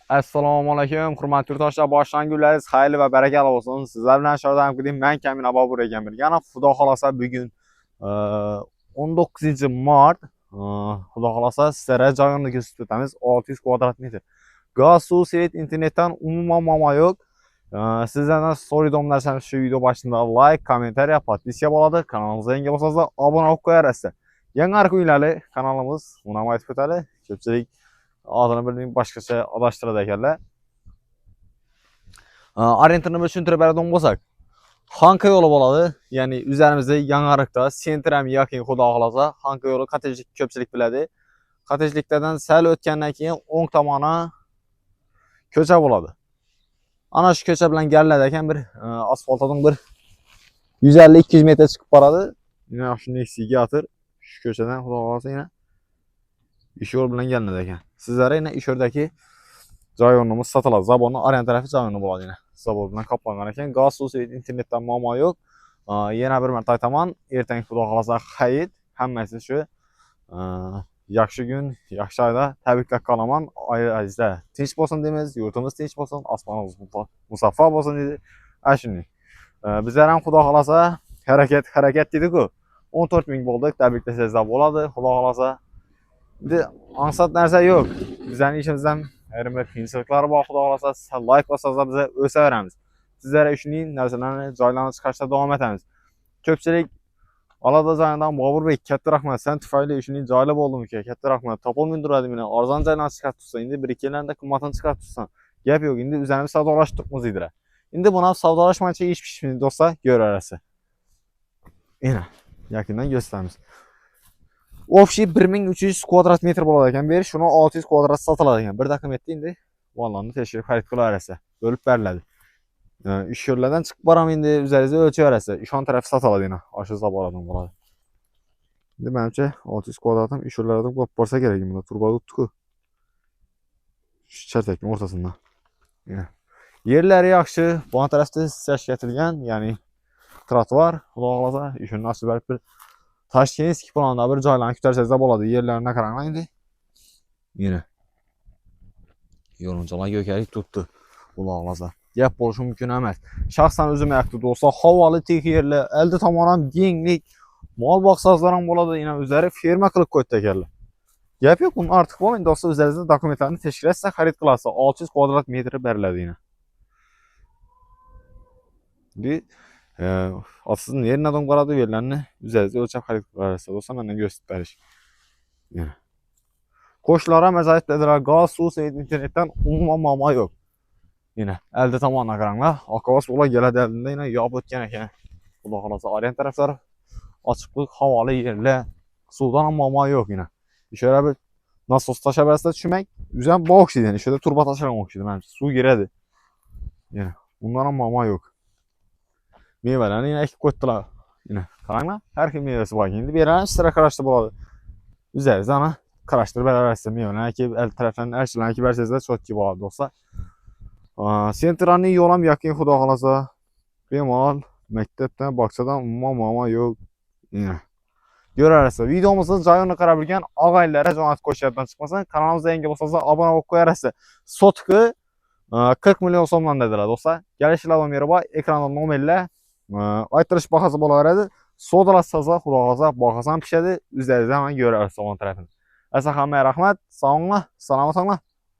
Assalomu alaykum, hurmatli yurtdoshlar, boshlangullaringiz xayrli va barakali bo'lsin. Sizlar bilan shodam qiling. Men Kamin Abobur ekanman. Yana Xudo xolasa bugun 19 mart, Xudo xolasa sizlarga joyini ko'rsatib o'tamiz. 600 kvadrat metr. Gaz, suv, svet, internetdan umuman muammo yo'q. Sizlardan so'raydigan narsani shu video boshida like, kommentariya, podpiska bo'ladi. Kanalimizga yangi bo'lsangiz obuna bo'lib qo'yarsiz. Yangi kunlarni kanalimiz unam aytib o'tadi. Ko'pchilik adını bildiğim başqacha adashtiradi ekanlar. Orientirni tushuntirib beradigan bo'lsak, Xanka yo'li bo'ladi. Ya'ni üzerimizde Yangarıqda, Sentrami yaqin Xudo xolasa, Xanka yo'li kottejlik ko'pchilik biladi. Kottejliklardan sal o'tgandan keyin o'ng tomoni ko'cha bo'ladi. Ana shu ko'cha bilan gariladi ekan bir asfaltdan bir 150-200 metr chiqib boradi. Yine shu Nexia'ga atır. Shu ko'chadan Xudo xolasa yine ish yo'l bilan gelinadi ekan. Sizlarga yine ish yo'ldagi joy o'rnimiz sotiladi. Zabonni orient tarafi joy o'rni bo'ladi yine. Zabon bilan qoplangan ekan. Gaz, suv, internetdan muammo yo'q. Yana bir marta aytaman, ertangi Xudo xolasa xayt, hammasi shu yaxshi kun, yaxshi oyda tabriklab qolaman. Oilangizda tinch bo'lsin deymiz, yurtimiz tinch bo'lsin, osmonimiz musaffo bo'lsin deydi. Ashuni. Bizlar ham Xudo xolasa harakat dedik-ku. 14 ming bo'ldik, tabriklashingizlar bo'ladi. Xudo xolasa endi ansat narsa yo'q. Bizning ishimizdan ayrim bir qiyinchiliklar bor. Xudo xolasa like bossangiz biz o'saveramiz. Sizlarga shuning narsalarni joylarni chiqarishda davom etamiz. Ko'pchilik Alada joyidan Boburbek katta rahmat. Sen tufayli shuning joyli bo'ldim uka. Katta rahmat. Topolmay turadi meni. Arzon joydan chiqarib tursan, endi bir ikkilarida qimmatini chiqarib tursan. Gap yo'q. Endi o'zimiz savdolashib turibmiz deydilar. Endi buni savdolashmancha ish pishmaydi do'stlar, ko'rarasiz. Yana yaqindan gösteramiz. Ofshi 1300 kvadrat metr bo'ladi ekan. Beri shuni 600 kvadrat sotiladi ekan. Bir dokumentda endi vallarni tekshirib xarid qilaverasiz. Bo'lib beriladi. Ish yo'llardan chiqib boraman endi o'zingizga o'lchaverasiz. Ishon tarafı sotiladi yana. O'sha zaboradan bo'ladi. Endi menimcha 600 kvadratim ish yo'llardan bo'lib borsa kerak. Bunda turba o'tdi-ku. Shu chartakning o'rtasidan. Yerlari yaxshi, bu tarafda sashkatilgan, ya'ni trotuar, Xudo xolasa, ishni nasib berib bir Tashkentskiy planda bir joylarni ko'tarsangiz bo'ladi. Yerlarni qaranglar endi. Mana. Yo'lonchalar ko'karib turibdi. Xudo xolasa. Gap bo'lishi mumkin emas. Shaxsan o'zim aytdim do'stlar, havoli tek yerlar, elde tomonam kenglik, mol boqsazlar ham bo'ladi. Yana o'zlari ferma qilib qo'ydi ekanlar. Gap yo'q, uni ortiq bo'lmang do'stlar, o'zlaringiz dokumentlarni tekshirasiz, xarid qilasiz. 600 kvadrat metr beriladi yana. Bu aslında yerinden qaradi yerlerini üzərinizə ölçəb xarid qılarsa olsa məndən göstərib beriş. Yəni qoşulara məzayət edirlər. Qaz, su, internetdən umuman muammo yo'q. Yine elde tamamına qaranlar. Akavas ola gələdə əlində yine yağıb ötən ekan. Xudo xolasa orient tərəfləri açıqlıq, havalı yerlər, sudan muammo yo'q yine. Şöyle bir nasos taşabəsində düşmək, üzən box idi. Yəni şöyle turba taşıran oxşuydu mənimcə. Su girədi. Yəni bunların muammo yo'q. Meyvelerini yine ekip koydular. Yine karanglar. Her kim meyvesi var. Şimdi bir yerden sıra karıştı bu. Üzeriz ana karıştırıp beraberse meyvelerini ekip el tarafından her şeylerini ekip verseniz çok gibi oldu olsa. Sentrani yolam yakın Xudo xolasa. Bemal mektepten baksadan muammo yo'q. Yine. Görərsiz. Videomuzun joyini qarab bilgan og'aylarga jamoat qo'shyapdan chiqmasin. Kanalimizga yangi bo'lsangiz obuna bo'lib qo'yarsiz. Sotqi 40 milyon so'mdan dedilar do'stlar. Kelishlar nomeri bor. Ekranda nomerlar. Aytirish bahası bo'laveradi. So'dalasizlar, Xudo xolasa, bahasam pishadi. O'zlaringiz ham ko'rasiz tomon tarafini. Asa hammaga rahmat. Sog'inglar, salomat bo'linglar.